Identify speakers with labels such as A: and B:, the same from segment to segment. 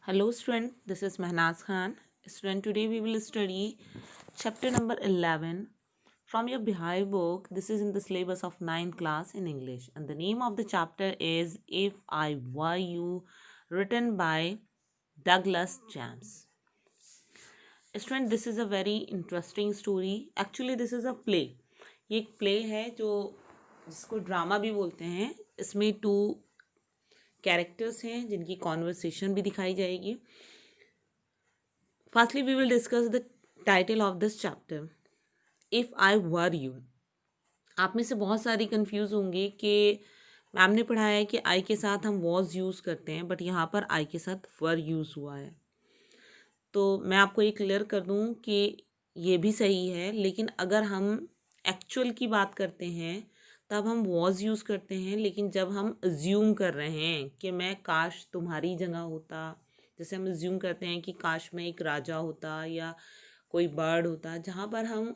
A: Hello student, this is Mehnaz Khan. Student, today we will study chapter number 11 from your Behive book. This is in the syllabus of 9th class in English, and the name of the chapter is If I Were You, written by Douglas James. Student, this is a very interesting story. Actually this is a play. ये एक play है जो जिसको drama भी बोलते हैं. इसमें 2 characters हैं जिनकी कॉन्वर्सेशन भी दिखाई जाएगी. Firstly, we will discuss the title of this chapter. If I were you. आप में से बहुत सारी कंफ्यूज होंगे कि मैम ने पढ़ाया है कि आई के साथ हम वॉज यूज़ करते हैं, बट यहाँ पर आई के साथ वर यूज़ हुआ है. तो मैं आपको ये क्लियर कर दूँ कि ये भी सही है, लेकिन अगर हम एक्चुअल की बात करते हैं तब हम वॉज यूज़ करते हैं. लेकिन जब हम अज्यूम कर रहे हैं कि मैं काश तुम्हारी जगह होता, जैसे हम अज्यूम करते हैं कि काश मैं एक राजा होता या कोई बर्ड होता, जहाँ पर हम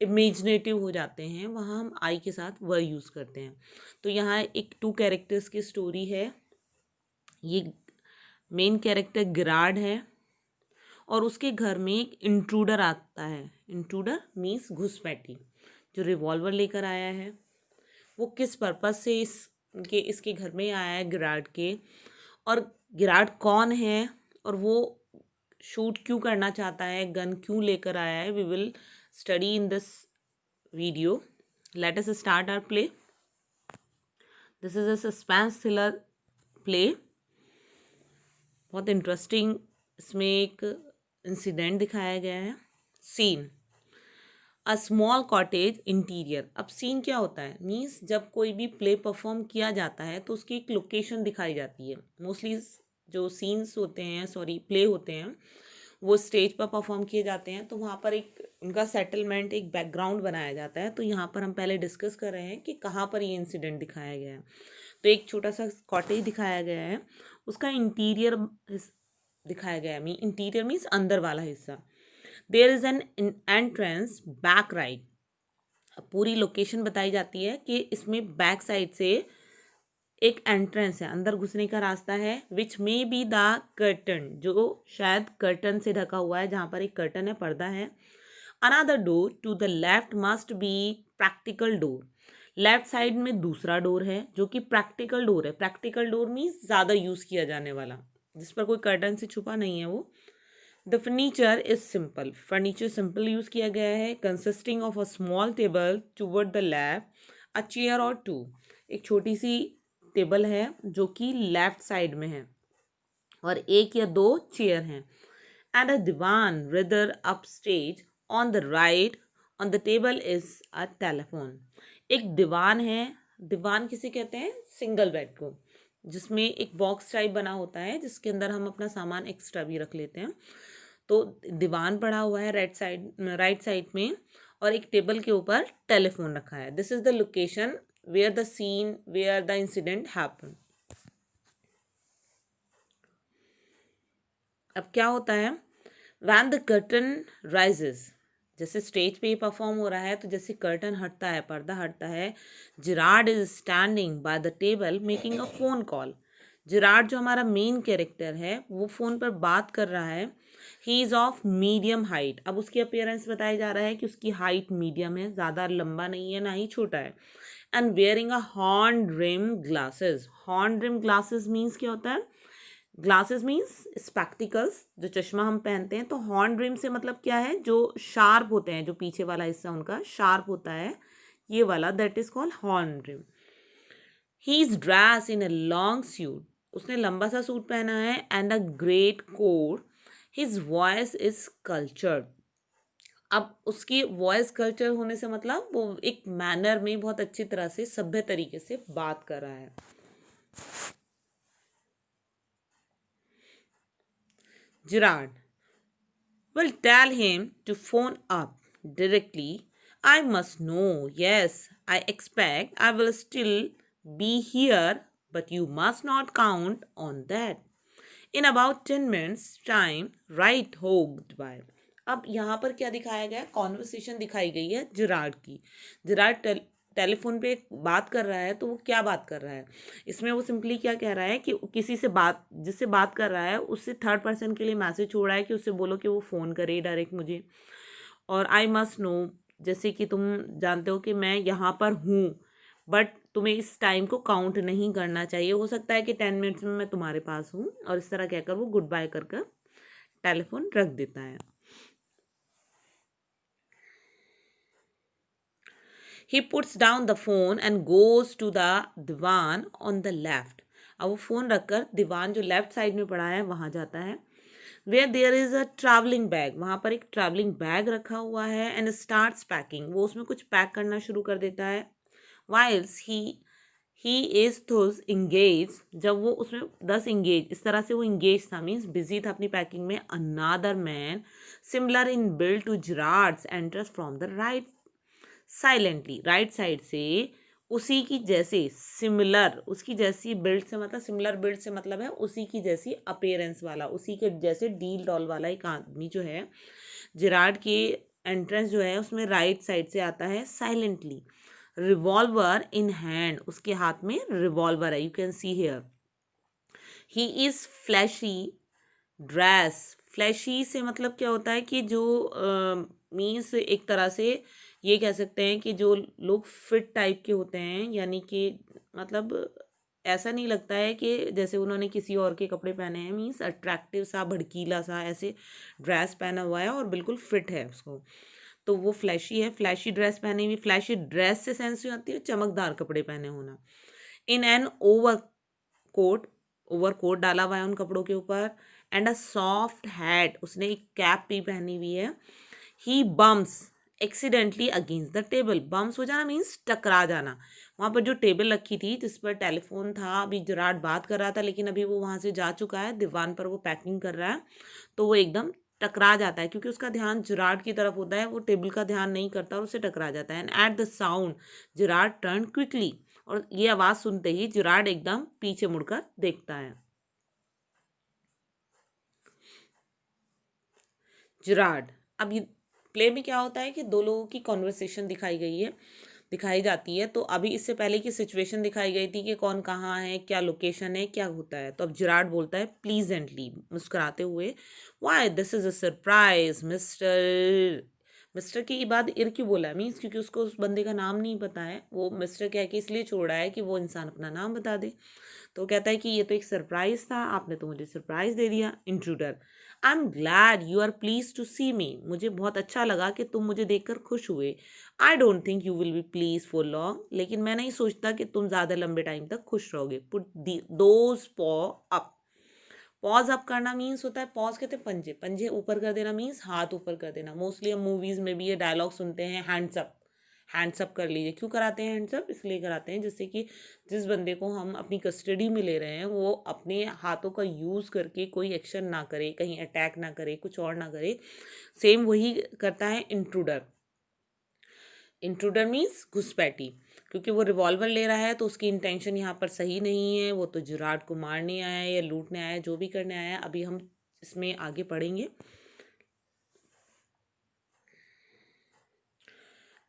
A: इमेजिनेटिव हो जाते हैं वहाँ हम आई के साथ वर यूज़ करते हैं. तो यहाँ एक 2 कैरेक्टर्स की स्टोरी है. ये मेन कैरेक्टर गिराड है और उसके घर में एक इंट्रूडर आता है. इंट्रूडर मीन्स घुसपैठी, जो रिवॉल्वर लेकर आया है. वो किस पर्पज़ से इसके घर में आया है गिराड के, और गिराड कौन है और वो शूट क्यों करना चाहता है, गन क्यों लेकर आया है, we will study in this video. Let us start our play. This is a suspense thriller play. बहुत इंटरेस्टिंग इसमें एक इंसिडेंट दिखाया गया है. Scene a small cottage interior. अब सीन क्या होता है, मीन्स जब कोई भी प्ले परफॉर्म किया जाता है तो उसकी एक लोकेशन दिखाई जाती है. मोस्टली जो सीन्स होते हैं, प्ले होते हैं, वो स्टेज पर परफॉर्म किए जाते हैं, तो वहाँ पर एक उनका सेटलमेंट, एक बैकग्राउंड बनाया जाता है. तो यहाँ पर हम पहले डिस्कस कर रहे हैं कि कहाँ पर ये इंसिडेंट दिखाया गया है. तो एक छोटा सा कॉटेज दिखाया गया है, उसका इंटीरियर दिखाया गया है. इंटीरियर मीन्स अंदर वाला हिस्सा. There is an entrance back right. पूरी लोकेशन बताई जाती है कि इसमें बैक साइड से एक एंट्रेंस है, अंदर घुसने का रास्ता है. विच मे बी द कर्टन, जो शायद कर्टन से ढका हुआ है, जहाँ पर एक कर्टन है, पर्दा है. Another door to the left must be practical door. Left side में दूसरा डोर है जो कि प्रैक्टिकल डोर है. प्रैक्टिकल डोर मीन्स ज़्यादा यूज़ किया जाने वाला, जिस पर कोई कर्टन से छुपा नहीं है वो. The furniture is simple. Furniture simple use किया गया है. Consisting of a small table toward the left, a chair और 2. एक छोटी सी टेबल है जो कि लेफ्ट साइड में है और 1 या 2 चेयर हैं. And a divan rather up stage on the right. On the table is a telephone. एक दीवान है. दीवान किसे कहते हैं, सिंगल बेड को, जिसमें एक बॉक्स टाइप बना होता है जिसके अंदर हम अपना सामान एक्स्ट्रा भी रख लेते हैं. तो दीवान पड़ा हुआ है राइट साइड में, और एक टेबल के ऊपर टेलीफोन रखा है. This is the location where the incident happen. अब क्या होता है, वैन द कर्टन राइजेस. जैसे स्टेज पे परफॉर्म हो रहा है, तो जैसे कर्टन हटता है, पर्दा हटता है, Gerard is standing by the table making a phone call. Gerard जो हमारा मेन कैरेक्टर है, वो फ़ोन पर बात कर रहा है. He is of medium height. अब उसकी अपीयरेंस बताया जा रहा है कि उसकी हाइट मीडियम है, ज़्यादा लंबा नहीं है ना ही छोटा है. And wearing a horn rim glasses. Horn rim glasses means क्या होता है, ग्लासेस मीन्स स्पेक्टिकल्स, जो चश्मा हम पहनते हैं. तो हॉर्न रिम से मतलब क्या है, जो शार्प होते हैं, जो पीछे वाला हिस्सा उनका शार्प होता है, ये वाला, that is called horn rim. He is dress in a long suit. उसने लंबा सा सूट पहना है. And a great coat. His voice is cultured. अब उसकी वॉइस कल्चर होने से मतलब वो एक मैनर में बहुत अच्छी तरह से, सभ्य तरीके से बात कर रहा है. Gerard, will tell him to phone up directly. I must know. Yes, I expect I will still be here, but you must not count on that. In about 10 minutes time, right hooked by. अब यहाँ पर क्या दिखाया गया है, conversation दिखाई गई है जिराड की. जिराड टेलीफोन पे बात कर रहा है तो वो क्या बात कर रहा है, इसमें वो सिंपली क्या कह रहा है कि किसी से बात, जिससे बात कर रहा है उससे थर्ड पर्सन के लिए मैसेज छोड़ा है कि उससे बोलो कि वो फ़ोन करे डायरेक्ट मुझे। और आई मस्ट नो, जैसे कि तुम जानते हो कि मैं यहाँ पर हूँ, बट तुम्हें इस टाइम को काउंट नहीं करना चाहिए, हो सकता है कि 10 मिनट्स में मैं तुम्हारे पास हूँ। और इस तरह कहकर वो गुड बाय कर कर टेलीफोन रख देता है। He puts down the phone and goes to the divan on the left. अब वो फ़ोन रखकर दीवान जो लेफ्ट साइड में पड़ा है वहाँ जाता है। Where there is a traveling bag, वहाँ पर एक ट्रैवलिंग बैग रखा हुआ है। And starts packing, वो उसमें कुछ पैक करना शुरू कर देता है। Whilst he is thus engaged, जब वो उसमें thus engaged, इस तरह से वो engaged था, मीन्स बिजी था अपनी पैकिंग में। Another man similar in build to Gerard's enters from the right silently, right side से उसी की जैसे सिमिलर, उसकी जैसी बिल्ड से मतलब सिमिलर बिल्ड से मतलब है उसी की जैसी अपेयरेंस वाला, उसी के जैसे डील डॉल वाला एक आदमी जो है जिराड के एंट्रेंस जो है उसमें राइट साइड से आता है साइलेंटली, रिवॉल्वर इन हैंड, उसके हाथ में रिवॉल्वर है। You can see here he is flashy dress. Flashy से मतलब क्या होता है कि जो मीन्स एक तरह से ये कह सकते हैं कि जो लोग फिट टाइप के होते हैं, यानी कि मतलब ऐसा नहीं लगता है कि जैसे उन्होंने किसी और के कपड़े पहने हैं, मीन्स अट्रैक्टिव सा भड़कीला सा ऐसे ड्रेस पहना हुआ है और बिल्कुल फिट है उसको, तो वो फ्लैशी है। फ्लैशी ड्रेस पहनी हुई, फ्लैशी ड्रेस से सेंस आती है चमकदार कपड़े पहने होना। In an overcoat, overcoat डाला हुआ है उन कपड़ों के ऊपर। एंड अ सॉफ्ट हैट, उसने एक कैप भी पहनी हुई है। He bumps accidentally against the table, bumps हो जाना मीन्स टकरा जाना। वहाँ पर जो टेबल रखी थी जिस पर टेलीफोन था, अभी जराड बात कर रहा था लेकिन अभी वो वहाँ से जा चुका है, दीवान पर वो पैकिंग कर रहा है, तो वो एकदम टकरा जाता है क्योंकि उसका ध्यान जिराड की तरफ होता है, वो टेबल का ध्यान नहीं करता और उससे टकरा जाता है। And at the sound Gerard turn quickly, और ये आवाज़ सुनते ही जिराड एकदम पीछे मुड़कर देखता है। जिराड, अब ये प्ले में क्या होता है कि दो लोगों की कॉन्वर्सेशन दिखाई जाती है। तो अभी इससे पहले की सिचुएशन दिखाई गई थी कि कौन कहाँ है, क्या लोकेशन है, क्या होता है। तो अब जिराड बोलता है प्लीजेंटली, मुस्कुराते हुए, why this is a surprise mister. Mister की बाद इर क्यों बोला है, मीन्स क्योंकि उसको उस बंदे का नाम नहीं पता है, वो मिस्टर कह के इसलिए छोड़ा है कि वो इंसान अपना नाम बता दे। तो कहता है कि ये तो एक सरप्राइज था, आपने तो मुझे सरप्राइज दे दिया। Intruder, I am glad you are please to see me, मुझे बहुत अच्छा लगा कि तुम मुझे देखकर खुश हुए। I don't think you will be please for long, लेकिन मैं नहीं सोचता कि तुम ज़्यादा लंबे टाइम तक खुश रहोगे। पुट दोज पॉ अप, पॉज अप करना मीन्स होता है, पॉज कहते हैं पंजे, पंजे ऊपर कर देना मीन्स हाथ ऊपर कर देना। मोस्टली हम मूवीज़ में भी ये डायलॉग सुनते हैं, हैंड्स अप, हैंड्स अप कर लीजिए। क्यों कराते हैं हैंड्स अप, इसलिए कराते हैं जिससे कि जिस बंदे को हम अपनी कस्टडी में ले रहे हैं वो अपने हाथों का यूज़ करके कोई एक्शन ना करे, कहीं अटैक ना करे, कुछ और ना करे। सेम वही करता है इंट्रूडर। इंट्रूडर मीन्स घुसपैठी, क्योंकि वो रिवॉल्वर ले रहा है तो उसकी इंटेंशन यहाँ पर सही नहीं है, वो तो जिराड को मारने आया है या लूटने आया है, जो भी करने आया है। अभी हम इसमें आगे पढ़ेंगे।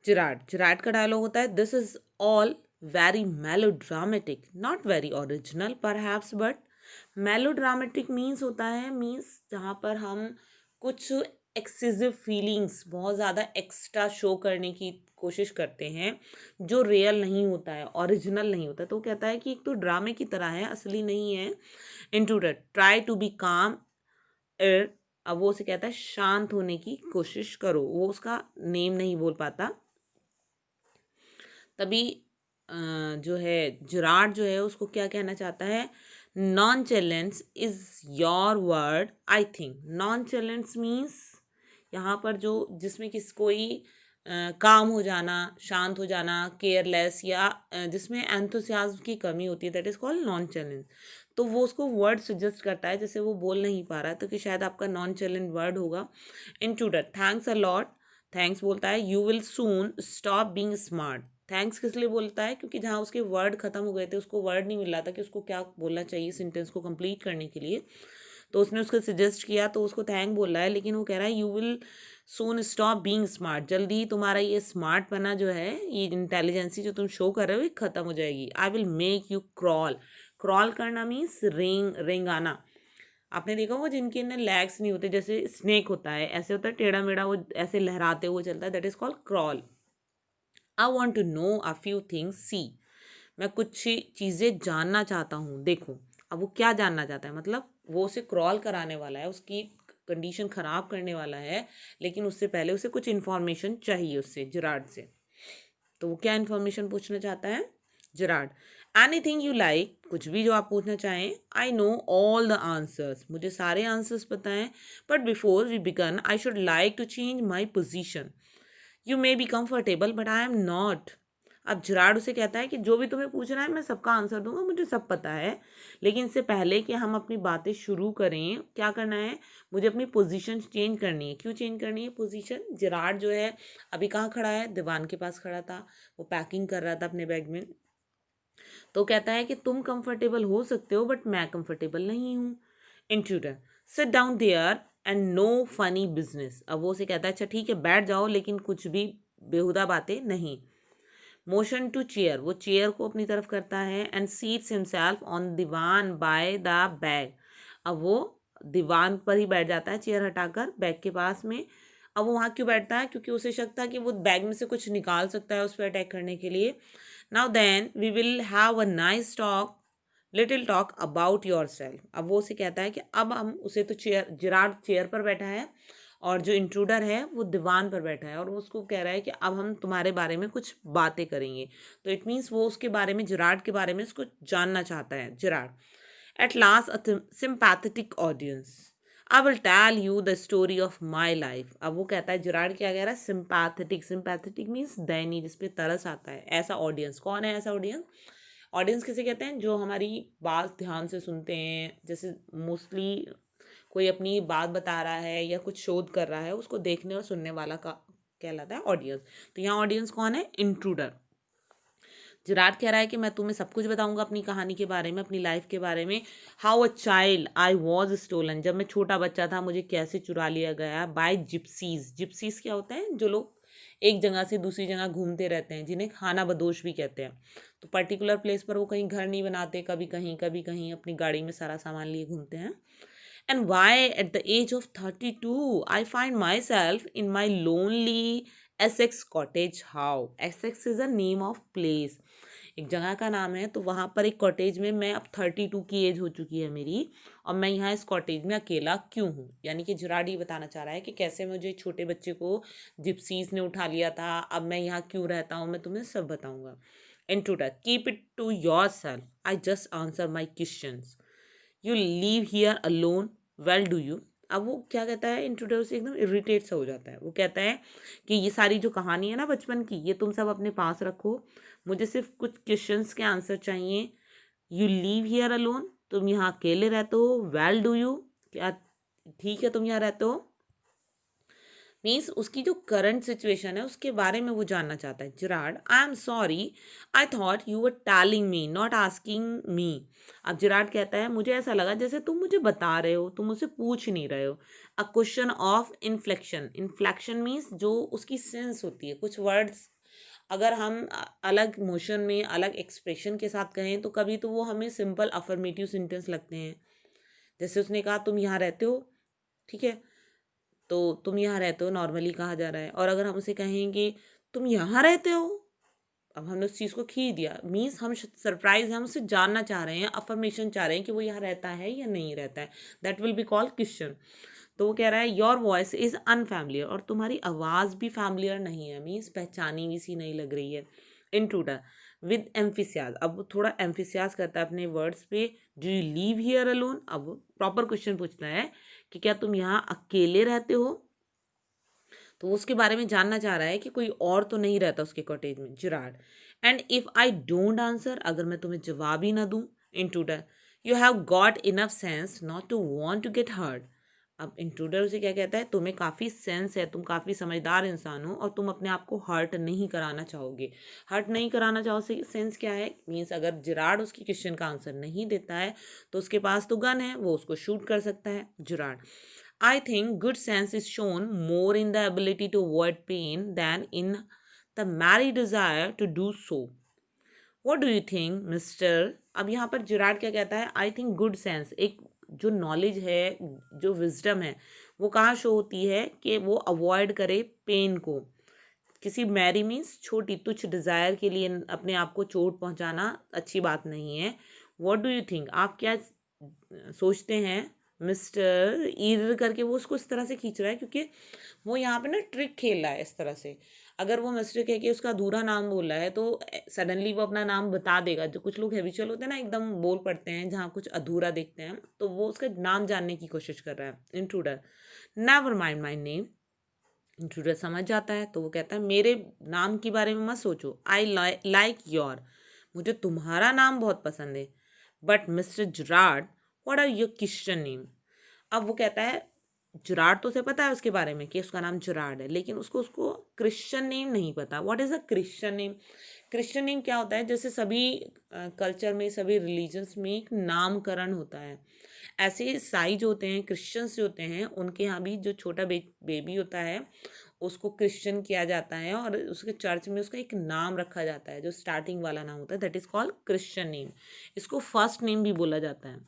A: जिराड का डायलॉग होता है, this is all very melodramatic, not very original perhaps, but melodramatic means होता है, मीन्स जहाँ पर हम कुछ एक्सेसिव फीलिंग्स बहुत ज़्यादा एक्स्ट्रा शो करने की कोशिश करते हैं, जो रियल नहीं होता है, ओरिजिनल नहीं होता। तो वो कहता है कि एक तो ड्रामे की तरह है, असली नहीं है। इंट्रूडर, ट्राई टू बी काम, अब वो उसे कहता है शांत होने की कोशिश करो, वो उसका नेम नहीं बोल पाता। तभी जो है जिराड जो है उसको क्या कहना चाहता है, non challenge is your word I think. Non challenge means यहाँ पर जो जिसमें कोई काम हो जाना, शांत हो जाना, केयरलेस, या जिसमें एंथुसियाज्म की कमी होती है, that is called non challenge. तो वो उसको वर्ड सजेस्ट करता है, जैसे वो बोल नहीं पा रहा है तो कि शायद आपका नॉन चैलेंज वर्ड होगा। Intruder, thanks a lot, thanks बोलता है, you will soon stop being smart. Thanks किस लिए बोलता है, क्योंकि जहाँ उसके वर्ड खत्म हो गए थे, उसको वर्ड नहीं मिल रहा था कि उसको क्या बोलना चाहिए सेंटेंस को कंप्लीट करने के लिए, तो उसने उसको सजेस्ट किया, तो उसको थैंक बोल रहा है, लेकिन वो कह रहा है you will soon stop being smart, जल्दी ही तुम्हारा ये स्मार्ट बना जो है, ये इंटेलिजेंसी जो तुम शो कर रहे हो, ये खत्म हो जाएगी। I will make you crawl. Crawl करना मीन्स रेंगाना। आपने देखा होगा जिनके ना लेग्स नहीं होते, जैसे स्नेक होता है, ऐसे होता है टेढ़ा मेढ़ा, वो ऐसे लहराते हुए चलता है, that is called crawl. I want to know a few things, see, मैं कुछ चीज़ें जानना चाहता हूँ, देखो। अब वो क्या जानना चाहता है, मतलब वो उसे क्रॉल कराने वाला है, उसकी कंडीशन ख़राब करने वाला है, लेकिन उससे पहले उसे कुछ इन्फॉर्मेशन चाहिए उससे, जिराड से। तो वो क्या इन्फॉर्मेशन पूछना चाहता है, Gerard? Anything you like, कुछ भी जो आप पूछना चाहें। I know all the answers, मुझे सारे आंसर्स पता हैं, but before we begin I should like to change my position. You may be comfortable but I am not. अब जिराड उसे कहता है कि जो भी तुम्हें पूछना है मैं सबका आंसर दूंगा, मुझे सब पता है, लेकिन इससे पहले कि हम अपनी बातें शुरू करें, क्या करना है, मुझे अपनी पोजीशन चेंज करनी है। क्यों चेंज करनी है पोजीशन? जिराड जो है अभी कहाँ खड़ा है, दीवान के पास खड़ा था, वो पैकिंग कर रहा था अपने बैग में। तो कहता है कि तुम कंफर्टेबल हो सकते हो बट मैं कंफर्टेबल नहीं हूँ। Intruder, sit down there and no funny business. अब वो उसे कहता है अच्छा ठीक है बैठ जाओ, लेकिन कुछ भी बेहुदा बातें नहीं। मोशन टू चेयर, वो चेयर को अपनी तरफ करता है, and seats himself on divan by the bag. अब वो दीवान पर ही बैठ जाता है, चेयर हटाकर बैग के पास में। अब वो वहाँ क्यों बैठता है? क्योंकि उसे शक था कि वो बैग में से कुछ निकाल सकता है उस पर अटैक करने के लिए। Now then we will have a nice talk, little talk about yourself. अब वो उसे कहता है कि अब हम उसे, तो चेयर, जिराड चेयर पर बैठा है और जो इंट्रूडर है वो दीवान पर बैठा है, और वो उसको कह रहा है कि अब हम तुम्हारे बारे में कुछ बातें करेंगे। तो इट मीन्स वो उसके बारे में, जिराड के बारे में उसको जानना चाहता है, Gerard. At last a sympathetic audience, I will tell you the story of my life. अब वो कहता है, जिराड क्या कह रहा है, सिंपैथेटिक, सिंपैथेटिक मीन्स दयनीय, जिसपे तरस आता है, ऐसा ऑडियंस। कौन है ऐसा ऑडियंस? ऑडियंस किसे कहते हैं? जो हमारी बात ध्यान से सुनते हैं, जैसे मोस्टली कोई अपनी बात बता रहा है या कुछ शोध कर रहा है, उसको देखने और सुनने वाला का कहलाता है ऑडियंस। तो यहाँ ऑडियंस कौन है? इंट्रूडर। जिराड कह रहा है कि मैं तुम्हें सब कुछ बताऊंगा अपनी कहानी के बारे में, अपनी लाइफ के बारे में। How a child I was stolen, जब मैं छोटा बच्चा था मुझे कैसे चुरा लिया गया बाय जिप्सीज। जिप्सीज क्या होते हैं? जो लोग एक जगह से दूसरी जगह घूमते रहते हैं, जिन्हें खाना बदोश भी कहते हैं। तो पर्टिकुलर प्लेस पर वो कहीं घर नहीं बनाते, कभी कहीं अपनी गाड़ी में सारा सामान लिए घूमते हैं। And why, at the age of 32, I find myself in my lonely Essex cottage. How? Essex is a name of place. एक जगह का नाम है, तो वहाँ पर एक कॉटेज में मैं, अब 32 की एज हो चुकी है मेरी, और मैं यहाँ इस कॉटेज में अकेला क्यों हूँ। यानी कि जिराड ये बताना चाह रहा है कि कैसे मुझे छोटे बच्चे को जिप्सीज ने उठा लिया था, अब मैं यहाँ क्यों रहता हूँ, मैं तुम्हें सब बताऊँगा। Intruder, keep it to yourself, I just answer my questions. You leave here alone, well do you. अब वो क्या कहता है, इंट्रोड्यूसर से एकदम इरिटेट सा हो जाता है। वो कहता है कि ये सारी जो कहानी है ना बचपन की, ये तुम सब अपने पास रखो, मुझे सिर्फ कुछ क्वेश्चंस के आंसर चाहिए। यू लीव हियर अलोन, तुम यहाँ अकेले रहते हो। वेल डू यू, क्या ठीक है तुम यहाँ रहते हो। मीन्स उसकी जो करंट सिचुएशन है उसके बारे में वो जानना चाहता है। Gerard, I am sorry, I thought you were telling me not asking me. अब जिराड कहता है मुझे ऐसा लगा जैसे तुम मुझे बता रहे हो, तुम मुझसे पूछ नहीं रहे हो। A question of inflection, inflection means जो उसकी सेंस होती है, कुछ वर्ड्स अगर हम अलग मोशन में, अलग एक्सप्रेशन के साथ कहें तो कभी तो वो हमें सिंपल अफर्मेटिव सेंटेंस लगते हैं। जैसे उसने कहा तुम यहाँ रहते हो, ठीक है, तो तुम यहाँ रहते हो नॉर्मली कहा जा रहा है, और अगर हम उसे कहेंगे तुम यहाँ रहते हो, अब हमने उस चीज़ को खींच दिया, मीन्स हम सरप्राइज हैं, हम उससे जानना चाह रहे हैं, अफर्मेशन चाह रहे हैं कि वो यहाँ रहता है या नहीं रहता है। That will be called question. तो वो कह रहा है योर वॉइस इज़ अनफैमिलियर, और तुम्हारी आवाज़ भी फैमिलियर नहीं है, मीन्स पहचानी भी सी नहीं लग रही है। इंट्रूडर विद एम्फिसियाज, अब वो थोड़ा एम्फिसियाज करता है अपने वर्ड्स पे। Do you leave here alone, अब प्रॉपर क्वेश्चन पूछता है कि क्या तुम यहाँ अकेले रहते हो। तो वो उसके बारे में जानना चाह रहा है कि कोई और तो नहीं रहता उसके कॉटेज में। Gerard, and if I don't answer, अगर मैं तुम्हें जवाब ही ना दूं। Intruder, you have got enough sense not to want to get hurt, अब इंट्रूडर उसे क्या कहता है, तुम्हें काफ़ी सेंस है, तुम काफ़ी समझदार इंसान हो और तुम अपने आप को हर्ट नहीं कराना चाहोगे। हर्ट नहीं कराना चाहो से सेंस क्या है, मीन्स अगर जिराड उसकी क्वेश्चन का आंसर नहीं देता है तो उसके पास तो गन है, वो उसको शूट कर सकता है। Gerard, I think good sense is shown more in the ability to avoid pain than in the mere desire to do so. What do you think mister. अब यहाँ पर जिराड क्या कहता है, आई थिंक गुड सेंस, एक जो knowledge है, जो विजडम है, वो कहाँ शो होती है कि वो अवॉइड करे पेन को। किसी मैरी मीन्स छोटी तुच्छ डिज़ायर के लिए अपने आप को चोट पहुंचाना अच्छी बात नहीं है। व्हाट डू यू थिंक, आप क्या सोचते हैं मिस्टर ईर करके वो उसको इस तरह से खींच रहा है क्योंकि वो यहाँ पे ना ट्रिक खेल रहा है इस तरह से। अगर वो मिस्टर कह के उसका अधूरा नाम बोल रहा है तो सडनली वो अपना नाम बता देगा। जो कुछ लोग हैबिचुअल होते हैं ना, एकदम बोल पड़ते हैं जहाँ कुछ अधूरा देखते हैं, तो वो उसका नाम जानने की कोशिश कर रहा है। Intruder, never mind my name. Intruder समझ जाता है तो वो कहता है मेरे नाम के बारे में मत सोचो, आई लाइक योर, मुझे तुम्हारा नाम बहुत पसंद है। But mister Girard, what are your Christian name. अब वो कहता है जुराड तो उसे पता है उसके बारे में कि उसका नाम जुराड है, लेकिन उसको उसको क्रिश्चियन नेम नहीं पता। What is a Christian name. Christian name क्या होता है, जैसे सभी कल्चर में, सभी रिलीजन्स में एक नामकरण होता है। ऐसे ईसाई जो होते हैं, क्रिश्चियंस जो होते हैं, उनके यहाँ भी जो छोटा बेबी होता है उसको क्रिश्चियन किया जाता है और उसके चर्च में उसका एक नाम रखा जाता है जो स्टार्टिंग वाला नाम होता है, that is called Christian name. इसको फर्स्ट नेम भी बोला जाता है।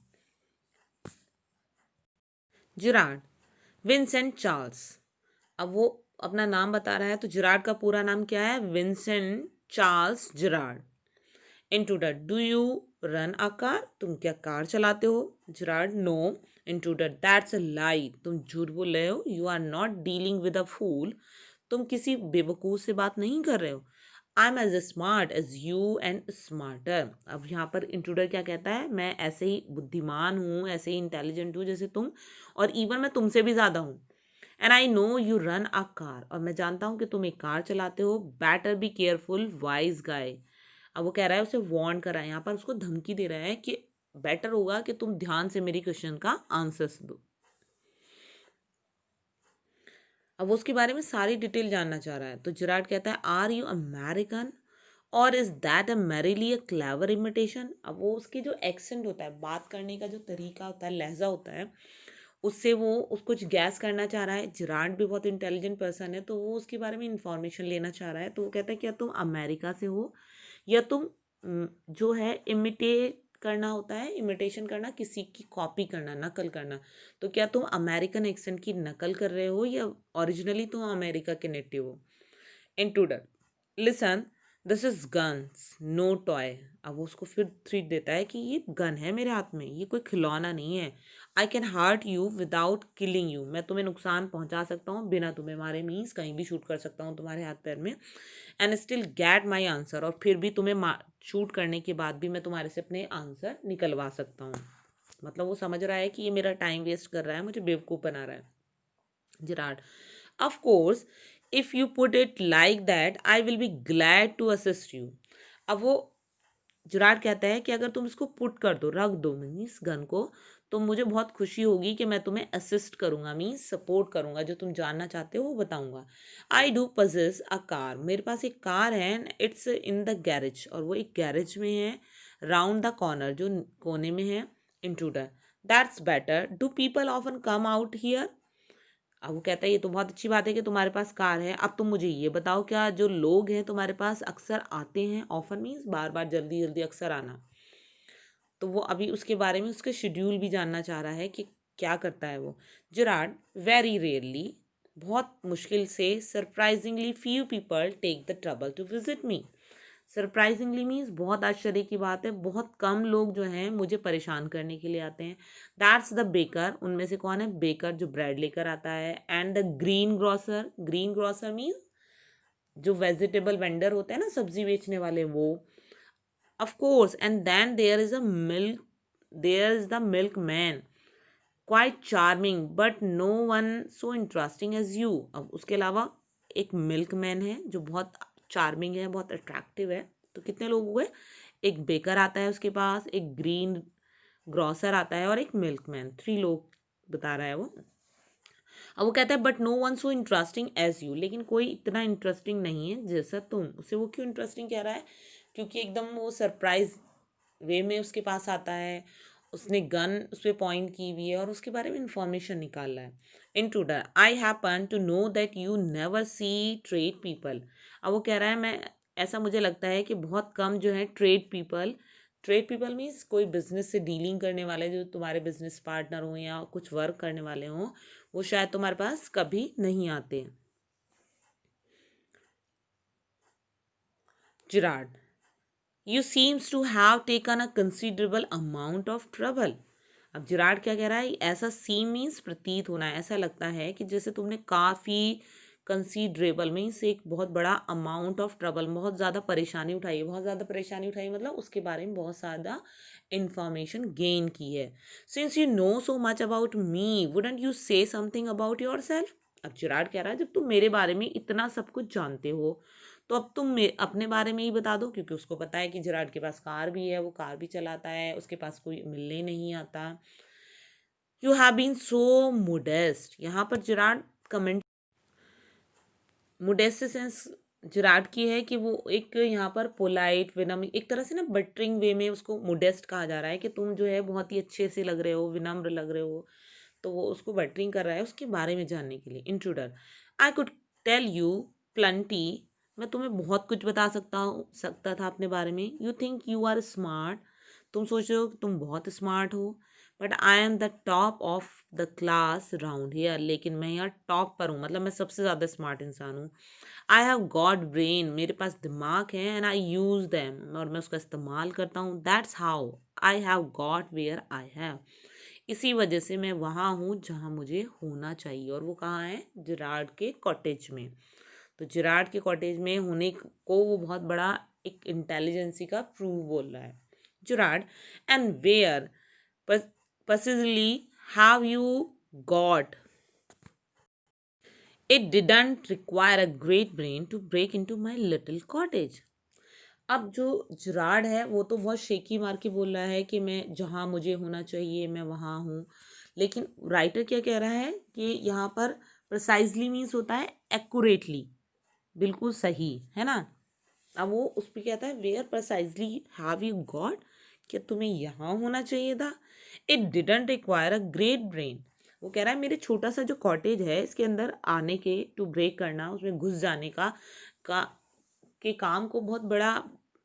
A: Gerard, Vincent Charles. अब वो अपना नाम बता रहा है तो जिराड का पूरा नाम क्या है, Vincent Charles Girard. Intruder, do you run a car, तुम क्या कार चलाते हो। Girard, no. Intruder, that's a lie, तुम झूठ बोल रहे हो। You are not dealing with a fool, तुम किसी बेवकूफ़ से बात नहीं कर रहे हो। I am as smart as you and smarter. अब यहाँ पर इंट्रूडर क्या कहता है, मैं ऐसे ही बुद्धिमान हूँ, ऐसे ही इंटेलिजेंट हूँ जैसे तुम, और इवन मैं तुमसे भी ज़्यादा हूँ। And I know you run a car, और मैं जानता हूँ कि तुम एक कार चलाते हो। बेटर बी केयरफुल वाइज गाय। अब वो कह रहा है, उसे वार्न कर रहा है, यहाँ पर उसको धमकी दे रहा है कि बेटर होगा कि तुम ध्यान से मेरी क्वेश्चन का आंसर्स दो। अब वो उसके बारे में सारी डिटेल जानना चाह रहा है तो जिराड कहता है, आर यू अमेरिकन और is that a merrily a clever imitation. अब वो उसकी जो एक्सेंट होता है, बात करने का जो तरीका होता है, लहजा होता है, उससे वो उस कुछ गैस करना चाह रहा है। जिराड भी बहुत इंटेलिजेंट पर्सन है तो वो उसके बारे में इंफॉर्मेशन लेना चाह रहा है। तो वो कहता है क्या तुम अमेरिका से हो, या तुम जो है इमिटेट करना होता है, इमिटेशन करना, किसी की कॉपी करना, नकल करना, तो क्या तुम अमेरिकन एक्सेंट की नकल कर रहे हो या ओरिजिनली तुम अमेरिका के नेटिव हो। Intruder, listen, this is gun's no toy. अब वो उसको फिर थ्रीट देता है कि ये गन है मेरे हाथ में, ये कोई खिलौना नहीं है। I can heart you without killing you, मैं तुम्हें नुकसान पहुंचा सकता हूँ बिना तुम्हें मारे, मीन्स कहीं भी शूट कर सकता हूँ तुम्हारे हाथ पैर में। And still get my answer, और फिर भी तुम्हें शूट करने के बाद भी मैं तुम्हारे से अपने आंसर निकलवा सकता हूँ। मतलब वो समझ रहा है कि ये मेरा टाइम वेस्ट कर रहा है, मुझे बेवकूफ़ बना रहा है। Gerard, of course if you put it like that I will be glad to assist you. अब वो जुराड कहता है कि अगर तुम इसको पुट कर दो, रख दो मीन्स गन को, तो मुझे बहुत खुशी होगी कि मैं तुम्हें असिस्ट करूंगा, मीन्स सपोर्ट करूंगा, जो तुम जानना चाहते हो वो बताऊंगा। I do possess a car, मेरे पास एक कार है, इट्स इन द गैरेज, और वो एक गैरेज में है, राउंड द कॉर्नर, जो कोने में है। Intruder, that's better, do people often come out here. अब वो कहता है ये तो बहुत अच्छी बात है कि तुम्हारे पास कार है, अब तुम मुझे ये बताओ क्या जो लोग हैं तुम्हारे पास अक्सर आते हैं, ऑफन मीन्स बार बार, जल्दी जल्दी, अक्सर आना। तो वो अभी उसके बारे में उसके शेड्यूल भी जानना चाह रहा है कि क्या करता है वो। जिराड, वेरी रेयरली, बहुत मुश्किल से, surprisingly few people take the trouble to visit me. Surprisingly means बहुत आश्चर्य की बात है, बहुत कम लोग जो हैं मुझे परेशान करने के लिए आते हैं। दैट्स द बेकर, उनमें से कौन है, बेकर जो ब्रेड लेकर आता है। And the greengrocer, greengrocer means जो वेजिटेबल वेंडर होते हैं ना, सब्जी बेचने वाले, वो। Of course, and then there is the milkman, quite charming but no one so interesting as you. अब उसके अलावा एक मिल्क मैन है जो बहुत चार्मिंग है, बहुत अट्रैक्टिव है। तो कितने लोग हुए, एक बेकर आता है उसके पास, एक ग्रीन ग्रॉसर आता है और एक मिल्क मैन, 3 लोग बता रहा है वो। अब वो कहता है but no one so interesting as you, लेकिन कोई इतना इंटरेस्टिंग नहीं है जैसा तुम। उसे वो क्यों इंटरेस्टिंग कह रहा है? क्योंकि एकदम वो सरप्राइज वे में उसके पास आता है, उसने गन उस पर पॉइंट की हुई है और उसके बारे में इंफॉर्मेशन निकाल रहा है। Intruder, I happen to know that you never see trade people. अब वो कह रहा है मैं, ऐसा मुझे लगता है कि बहुत कम जो है ट्रेड पीपल मीन्स कोई बिजनेस से डीलिंग करने वाले, जो तुम्हारे बिजनेस पार्टनर हो या कुछ वर्क करने वाले हों, वो शायद तुम्हारे पास कभी नहीं आते। Gerard, you seems to have taken a considerable amount of trouble. अब जिराड क्या कह रहा है? ऐसा सीम मीन्स प्रतीत होना है, ऐसा लगता है कि जैसे तुमने काफ़ी कंसीडरेबल मीन्स एक बहुत बड़ा अमाउंट ऑफ ट्रबल, बहुत ज़्यादा परेशानी उठाई है। बहुत ज़्यादा परेशानी उठाई मतलब उसके बारे में बहुत ज़्यादा इंफॉर्मेशन गेन की है। Since you know so much about me wouldn't you से समथिंग अबाउट योर सेल्फ। अब जिराड कह रहा है जब तुम मेरे बारे में इतना सब कुछ जानते हो तो अब तुम अपने बारे में ही बता दो, क्योंकि उसको पता है कि जिराड के पास कार भी है, वो कार भी चलाता है, उसके पास कोई मिलने नहीं आता। You have been so modest. यहाँ पर Gerard comment, modest sense Gerard की है कि वो एक यहाँ पर पोलाइट विनम्र, एक तरह से ना बटरिंग वे में उसको मोडेस्ट कहा जा रहा है कि तुम जो है बहुत ही अच्छे से लग रहे हो, विनम्र लग रहे हो। तो वो उसको बटरिंग कर रहा है उसके बारे में जानने के लिए। Intruder, I could tell you plenty. मैं तुम्हें बहुत कुछ बता सकता था अपने बारे में। You think you are smart. तुम सोच रहे हो कि तुम बहुत स्मार्ट हो। But I am the top of the class round here. लेकिन मैं यहाँ टॉप पर हूँ, मतलब मैं सबसे ज़्यादा स्मार्ट इंसान हूँ। आई हैव गॉड ब्रेन, मेरे पास दिमाग है, एंड आई यूज दैम, और मैं उसका इस्तेमाल करता हूँ। That's how I have got where I have. इसी वजह से मैं वहाँ हूँ जहाँ मुझे होना चाहिए। और वो कहाँ है? जिराड के कॉटेज में। तो जिराड के कॉटेज में होने को वो बहुत बड़ा एक इंटेलिजेंसी का प्रूफ बोल रहा है। Gerard, and where precisely have you got? It didn't require a great brain to break into my little cottage. अब जो जिराड है वो तो बहुत शेकी मार के बोल रहा है कि मैं जहाँ मुझे होना चाहिए मैं वहाँ हूँ। लेकिन राइटर क्या कह रहा है कि यहाँ पर प्रिसाइजली मीन्स होता है एक्यूरेटली, बिल्कुल सही, है ना। अब वो उस पर कहता है where precisely have you got, कि तुम्हें यहाँ होना चाहिए था। It didn't require a great brain. वो कह रहा है मेरे छोटा सा जो कॉटेज है इसके अंदर आने के, टू ब्रेक करना, उसमें घुस जाने का के काम को बहुत बड़ा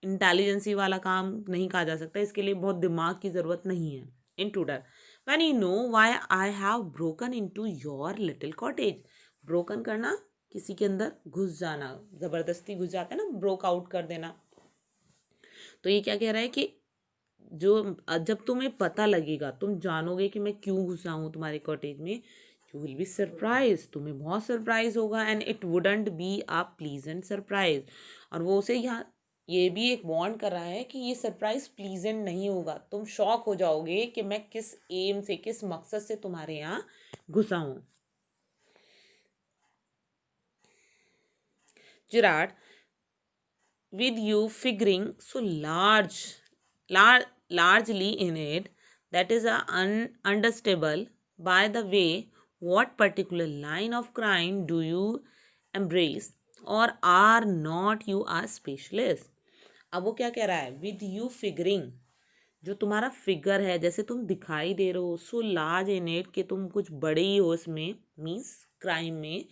A: इंटेलिजेंसी वाला काम नहीं कहा जा सकता। इसके लिए बहुत दिमाग की ज़रूरत नहीं है। Intruder, when you know why I have broken into your little cottage. Broken करना, किसी के अंदर घुस जाना, ज़बरदस्ती घुस जाता है ना, ब्रोक आउट कर देना। तो ये क्या कह रहा है कि जो जब तुम्हें पता लगेगा, तुम जानोगे कि मैं क्यों घुसा हूँ तुम्हारे कॉटेज में, यू विल बी सरप्राइज, तुम्हें बहुत सरप्राइज होगा, and it wouldn't be a pleasant surprise. और वो उसे यहाँ ये भी एक वार्न कर रहा है कि ये सरप्राइज प्लीजेंट नहीं होगा, तुम शॉक हो जाओगे कि मैं किस एम से, किस मकसद से तुम्हारे यहाँ घुसा हूँ। Gerard, with you figuring so largely in it, that is understandable. By the way, what particular line of crime do you embrace, or are not you a specialist? अब वो क्या कह रहा है? विद यू फिगरिंग, जो तुम्हारा figure है, जैसे तुम दिखाई दे रहे हो, सो लार्ज इन इट, कि तुम कुछ बड़े ही हो इसमें, मीन्स क्राइम में,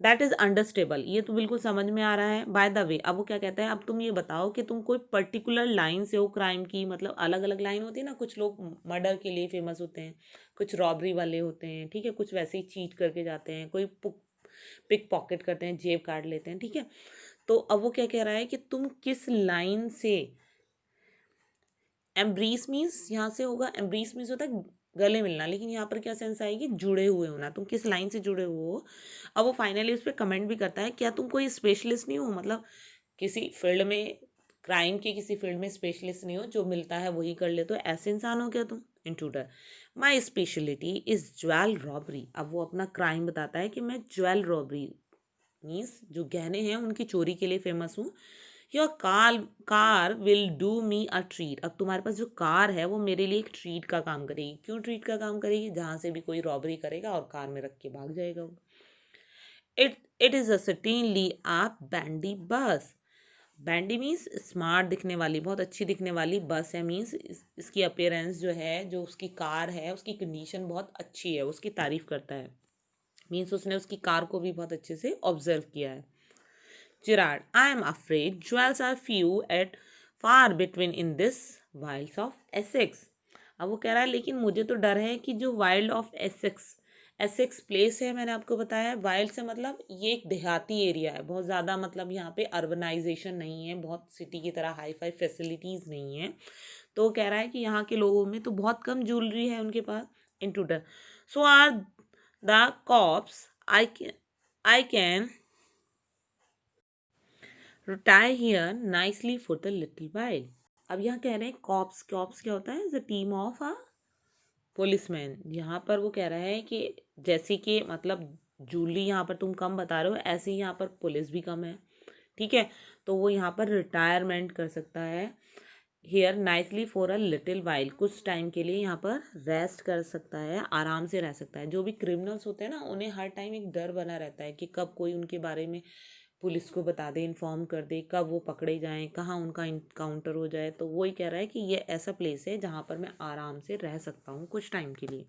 A: दैट इज अंडरस्टेबल, ये तो बिल्कुल समझ में आ रहा है। बाय द वे, अब वो क्या कहता है, अब तुम ये बताओ कि तुम कोई पर्टिकुलर लाइन से हो क्राइम की, मतलब अलग अलग लाइन होती है ना, कुछ लोग मर्डर के लिए फेमस होते हैं, कुछ रॉबरी वाले होते हैं, ठीक है, कुछ वैसे ही चीट करके जाते हैं, कोई पिक पॉकेट करते हैं, जेब काट लेते हैं, ठीक है। तो अब वो क्या कह रहा है कि तुम किस लाइन से, एम्ब्रीस मीन्स यहाँ से होगा, एम्ब्रीस मीन्स होता है गले मिलना, लेकिन यहाँ पर क्या सेंस आएगी? जुड़े हुए होना, तुम किस लाइन से जुड़े हुए हो। अब वो फाइनली उस पर कमेंट भी करता है, क्या तुम कोई स्पेशलिस्ट नहीं हो, मतलब किसी फील्ड में, क्राइम के किसी फील्ड में स्पेशलिस्ट नहीं हो, जो मिलता है वही कर ले, तो ऐसे इंसान हो क्या तुम? Intruder, my speciality is jewel robbery. अब वो अपना क्राइम बताता है कि मैं ज्वेल रॉबरी मीन्स जो गहने हैं उनकी चोरी के लिए फेमस हूँ। Your car will do me a treat. अब तुम्हारे पास जो कार है वो मेरे लिए एक ट्रीट का काम करेगी। क्यों ट्रीट का काम करेगी? जहाँ से भी कोई रॉबरी करेगा और कार में रख के भाग जाएगा वो। It is a certainly a bandy बस। बैंडी मीन्स स्मार्ट दिखने वाली, बहुत अच्छी दिखने वाली बस है। मीन्स इसकी अपीयरेंस जो है, जो उसकी कार है उसकी कंडीशन बहुत अच्छी है, उसकी तारीफ करता है। मीन्स उसने उसकी कार को भी बहुत अच्छे से ऑब्जर्व किया है। Gerard, I am afraid jewels are few and far between in this wilds of Essex. अब वो कह रहा है लेकिन मुझे तो डर है कि जो wild of Essex, Essex place है, मैंने आपको बताया वाइल्ड से मतलब ये एक देहाती एरिया है, बहुत ज़्यादा मतलब यहाँ पे अर्बनाइजेशन नहीं है, बहुत सिटी की तरह हाई फाई फैसिलिटीज़ नहीं है। तो वो कह रहा है कि यहाँ के लोगों में तो बहुत कम ज्वेलरी है उनके पास। Intruder, so are the cops, I can retire here nicely for the little while। अब यहाँ कह रहे हैं कॉप्स, कॉप्स क्या होता है? The team of a policeman. यहाँ पर वो कह रहा है कि जैसे कि मतलब जूली यहाँ पर तुम कम बता रहे हो, ऐसे ही यहाँ पर पुलिस भी कम है, ठीक है। तो वो यहाँ पर रिटायरमेंट कर सकता है, here nicely for a little while, कुछ टाइम के लिए यहाँ पर रेस्ट कर सकता है, आराम से रह सकता है। जो भी क्रिमिनल्स होते हैं ना, उन्हें हर टाइम एक डर बना रहता है कि कब कोई उनके बारे में पुलिस को बता दे, इन्फॉर्म कर दे, कब वो पकड़े जाएं, कहाँ उनका इनकाउंटर हो जाए। तो वही कह रहा है कि ये ऐसा प्लेस है जहाँ पर मैं आराम से रह सकता हूँ कुछ टाइम के लिए।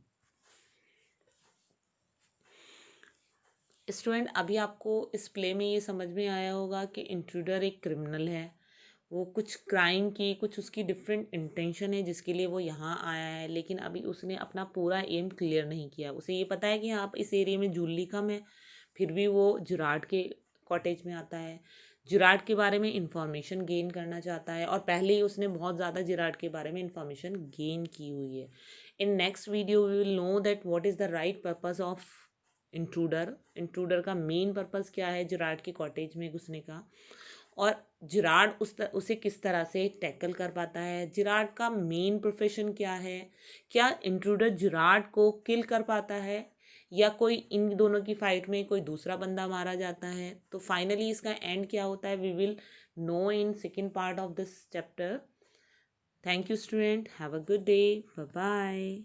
A: स्टूडेंट, अभी आपको इस प्ले में ये समझ में आया होगा कि इंट्रूडर एक क्रिमिनल है, वो कुछ क्राइम की, कुछ उसकी डिफरेंट इंटेंशन है जिसके लिए वो यहाँ आया है, लेकिन अभी उसने अपना पूरा एम क्लियर नहीं किया। उसे ये पता है कि यहाँ इस एरिया में जूली कम है, फिर भी वो जुराड के कॉटेज में आता है, जुराड के बारे में इंफॉर्मेशन गेन करना चाहता है, और पहले ही उसने बहुत ज़्यादा जुराड के बारे में इंफॉर्मेशन गेन की हुई है। In next video we will know that what is the right purpose of intruder, intruder का मेन पर्पस क्या है जुराड के कॉटेज में घुसने का, और जिराड उसे किस तरह से टैकल कर पाता है, जिराड का मेन प्रोफेशन क्या है, क्या इंट्रूडर जिराड को किल कर पाता है, या कोई इन दोनों की फाइट में कोई दूसरा बंदा मारा जाता है। तो फाइनली इसका एंड क्या होता है, we will know in second part of this chapter. Thank you student, have a good day, bye bye.